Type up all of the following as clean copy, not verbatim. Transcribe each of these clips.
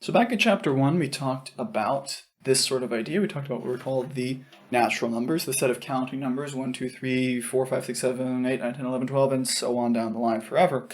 So back in chapter 1, we talked about this sort of idea. We talked about what were called the natural numbers, the set of counting numbers, 1, 2, 3, 4, 5, 6, 7, 8, 9, 10, 11, 12, and so on down the line forever.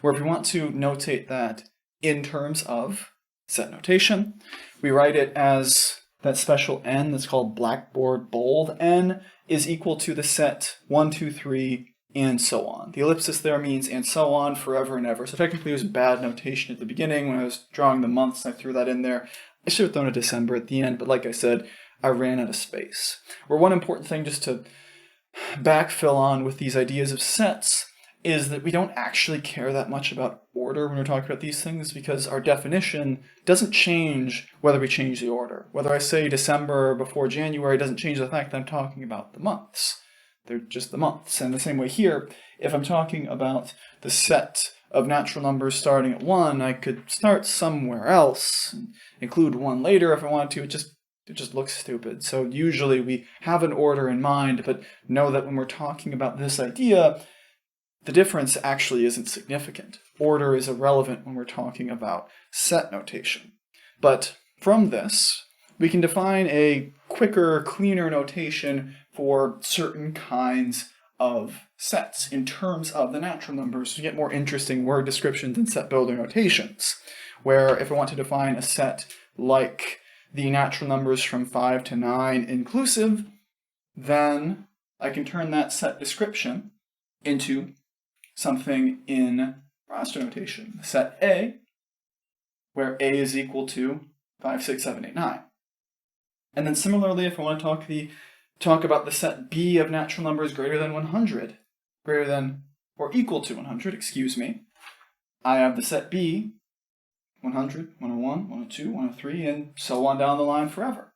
Where if we want to notate that in terms of set notation, we write it as that special n that's called blackboard bold n is equal to the set 1, 2, 3, and so on. The ellipsis there means and so on, forever and ever. So technically it was bad notation at the beginning when I was drawing the months. I threw that in there. I should have thrown a December at the end, but like I said, I ran out of space. Or one important thing just to backfill on with these ideas of sets is that we don't actually care that much about order when we're talking about these things because our definition doesn't change whether we change the order. Whether I say December before January doesn't change the fact that I'm talking about the months. They're just the months. And the same way here, if I'm talking about the set of natural numbers starting at 1, I could start somewhere else and include 1 later if I wanted to. It just looks stupid. So usually we have an order in mind, but know that when we're talking about this idea, the difference actually isn't significant. Order is irrelevant when we're talking about set notation. But from this, we can define a quicker, cleaner notation for certain kinds of sets in terms of the natural numbers to get more interesting word descriptions and set builder notations, where if I want to define a set like the natural numbers from 5 to 9 inclusive, then I can turn that set description into something in roster notation. Set A, where A is equal to 5, 6, 7, 8, 9. And then similarly, if I want to talk about the set B of natural numbers greater than 100, greater than or equal to 100, I have the set B, 100, 101, 102, 103, and so on down the line forever.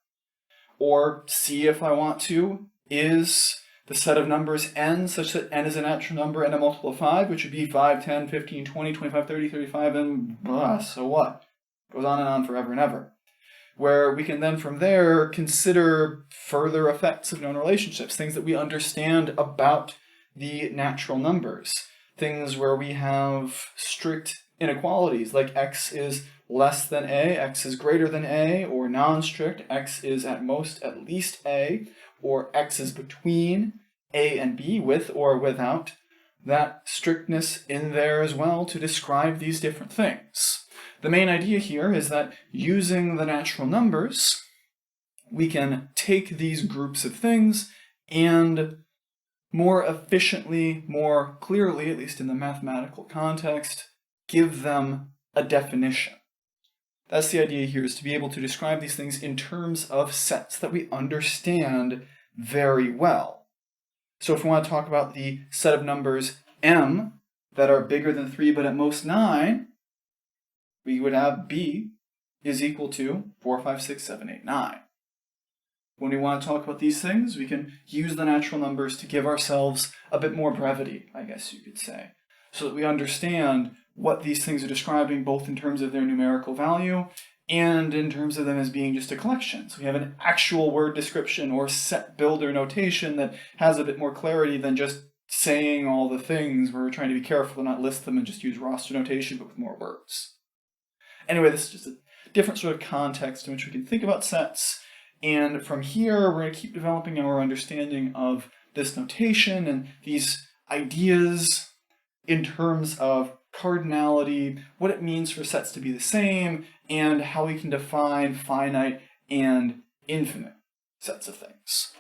Or C, if I want to, is the set of numbers n such that n is a natural number and a multiple of 5, which would be 5, 10, 15, 20, 25, 30, 35, and blah, so what? Goes on and on forever and ever. Where we can then from there consider further effects of known relationships, things that we understand about the natural numbers, things where we have strict inequalities, like x is less than a, x is greater than a, or non-strict, x is at most at least a, or x is between a and b, with or without that strictness in there as well to describe these different things. The main idea here is that using the natural numbers, we can take these groups of things and more efficiently, more clearly, at least in the mathematical context, give them a definition. That's the idea here, is to be able to describe these things in terms of sets that we understand very well. So if we want to talk about the set of numbers m that are bigger than 3 but at most 9, we would have B is equal to 4, 5, 6, 7, 8, 9. When we want to talk about these things, we can use the natural numbers to give ourselves a bit more brevity, I guess you could say, so that we understand what these things are describing both in terms of their numerical value and in terms of them as being just a collection. So we have an actual word description or set builder notation that has a bit more clarity than just saying all the things. We're trying to be careful to not list them and just use roster notation but with more words. Anyway, this is just a different sort of context in which we can think about sets, and from here we're going to keep developing our understanding of this notation and these ideas in terms of cardinality, what it means for sets to be the same, and how we can define finite and infinite sets of things.